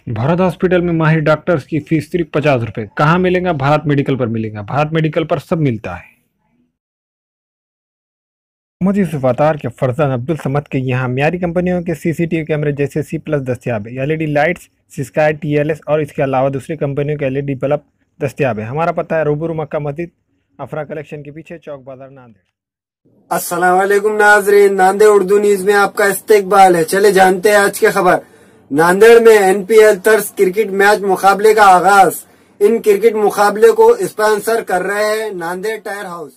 Bharat hospital में माहिर doctors की फीस सिर्फ 50 रुपए। कहाँ मिलेगा? भारत मेडिकल पर मिलेगा। भारत मेडिकल पर सब मिलता है। मोहम्मद यूसुफ अतार के फरजान अब्दुल समद के यहाँ म्यारी कंपनियों के सीसीटीवी कैमरे जैसे C+ दस्तियाब है। एलईडी लाइट्स, स्काई, TLS और इसके अलावा दूसरी कंपनियों के एलईडी बल्ब दस्तियाब है। हमारा पता है रूबरू मक्का मस्जिद, अफरा कलेक्शन के पीछे, चौक बाजार, नांदेड़। अस्सलाम वालेकुम नाजरीन, नांदेड़ उर्दू न्यूज में आपका इस्तकबाल है। चले जानते हैं आज की खबर। नांदेड़ में NPL तर्ज क्रिकेट मैच मुकाबले का आगाज। इन क्रिकेट मुकाबले को स्पॉन्सर कर रहे हैं नांदेड़ टायर हाउस।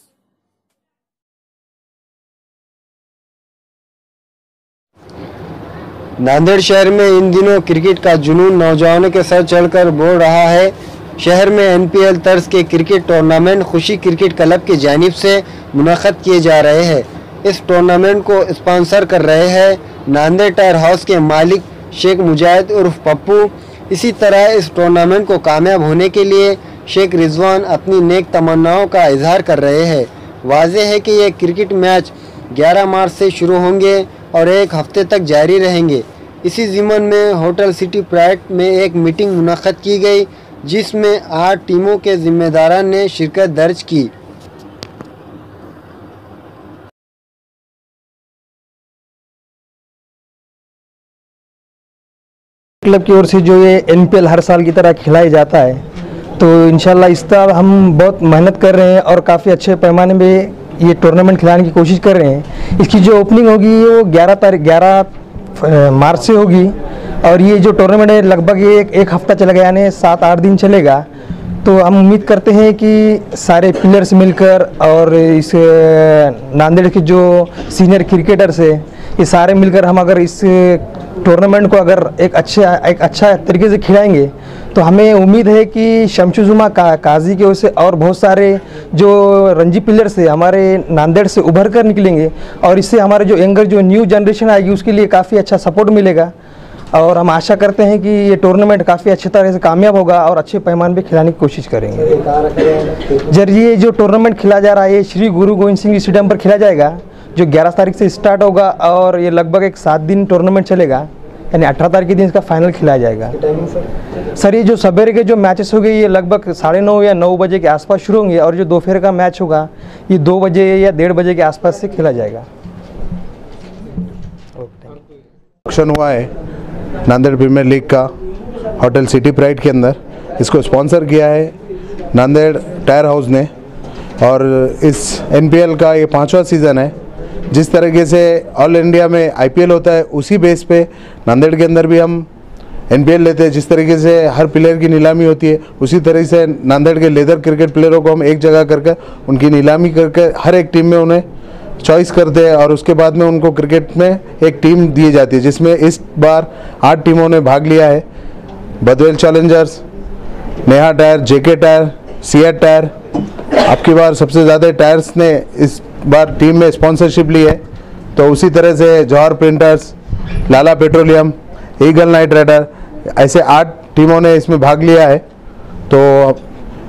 नांदेड़ शहर में इन दिनों क्रिकेट का जुनून नौजवानों के सर चढ़कर बोल रहा है। शहर में NPL तर्ज के क्रिकेट टूर्नामेंट खुशी क्रिकेट क्लब की जानिब से मुनक़्क़द किए जा रहे हैं। इस टूर्नामेंट को स्पॉन्सर कर रहे हैं नांदेड़ टायर हाउस के मालिक शेख मुजाहिद उर्फ पप्पू। इसी तरह इस टूर्नामेंट को कामयाब होने के लिए शेख रिजवान अपनी नेक तमन्नाओं का इजहार कर रहे हैं। वाज़ेह है कि ये क्रिकेट मैच 11 मार्च से शुरू होंगे और एक हफ्ते तक जारी रहेंगे। इसी ज़िम्मन में होटल सिटी प्राइड में एक मीटिंग मुनक़्क़द की गई, जिसमें 8 टीमों के जिम्मेदारान ने शिरकत दर्ज की। क्लब की ओर से जो ये NPL हर साल की तरह खिलाया जाता है, तो इंशाल्लाह इस तरह हम बहुत मेहनत कर रहे हैं और काफ़ी अच्छे पैमाने में ये टूर्नामेंट खिलाने की कोशिश कर रहे हैं। इसकी जो ओपनिंग होगी वो 11 मार्च से होगी और ये जो टूर्नामेंट है लगभग ये एक हफ्ता चलेगा, यानी 7-8 दिन चलेगा। तो हम उम्मीद करते हैं कि सारे प्लेयर्स मिलकर और इस नांदेड़ के जो सीनियर क्रिकेटर्स है ये सारे मिलकर हम अगर इस टूर्नामेंट को अगर एक अच्छा तरीके से खिलाएंगे तो हमें उम्मीद है कि शमशुजुमा काजी की ओर से और बहुत सारे जो रणजी प्लेयर्स है हमारे नांदेड़ से उभर कर निकलेंगे और इससे हमारे जो यंगर जो न्यू जनरेशन आएगी उसके लिए काफ़ी अच्छा सपोर्ट मिलेगा। और हम आशा करते हैं कि ये टूर्नामेंट काफ़ी अच्छी तरह से कामयाब होगा और अच्छे पैमाने पे खिलाने की कोशिश करेंगे। जरिए जो टूर्नामेंट खिला जा रहा है ये श्री गुरु गोविंद सिंह स्टेडियम पर खिला जाएगा, जो 11 तारीख से स्टार्ट होगा और ये लगभग एक 7 दिन टूर्नामेंट चलेगा, यानी 18 तारीख के दिन इसका फाइनल खिलाया जाएगा। सर ये जो सवेरे के जो मैचेस होंगे ये लगभग 9:30 या 9 बजे के आसपास शुरू होंगे और जो दोपहर का मैच होगा ये 2 बजे या 1:30 बजे के आसपास से खेला जाएगा। ऑक्शन हुआ है नांदेड़ प्रीमियर लीग का होटल सिटी प्राइड के अंदर। इसको स्पॉन्सर किया है नांदेड़ टायर हाउस ने और इस NPL का ये 5वां सीज़न है। जिस तरीके से ऑल इंडिया में IPL होता है उसी बेस पे नांदेड़ के अंदर भी हम NPL लेते हैं। जिस तरीके से हर प्लेयर की नीलामी होती है उसी तरह से नांदेड़ के लेदर क्रिकेट प्लेयरों को हम एक जगह करके उनकी नीलामी करके हर एक टीम में उन्हें चॉइस करते हैं और उसके बाद में उनको क्रिकेट में एक टीम दी जाती है, जिसमें इस बार 8 टीमों ने भाग लिया है। Badvel Challengers, Neha tyre, JK tyre, SEAT tyre. अब की बार सबसे ज़्यादा टायर्स ने इस बार टीम में स्पॉन्सरशिप ली है। तो उसी तरह से जौहर प्रिंटर्स, लाला पेट्रोलियम, ईगल नाइट राइडर, ऐसे 8 टीमों ने इसमें भाग लिया है। तो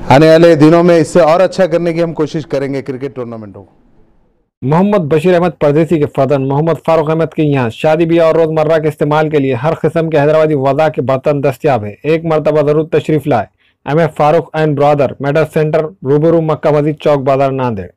आने वाले दिनों में इससे और अच्छा करने की हम कोशिश करेंगे क्रिकेट टूर्नामेंटों को। मोहम्मद बशीर अहमद परदेसी के फर्जंद मोहम्मद फारूक अहमद के यहाँ शादी ब्याह और रोजमर्रा के इस्तेमाल के लिए हर किस्म के हैदराबादी वज़ा के बर्तन दस्तियाब है। एक मरतबा जरूर तशरीफ लाए। MF Farooq and brother medal centre, रूबरू मक्का मस्जिद, चौक बाजार, नांदेड़।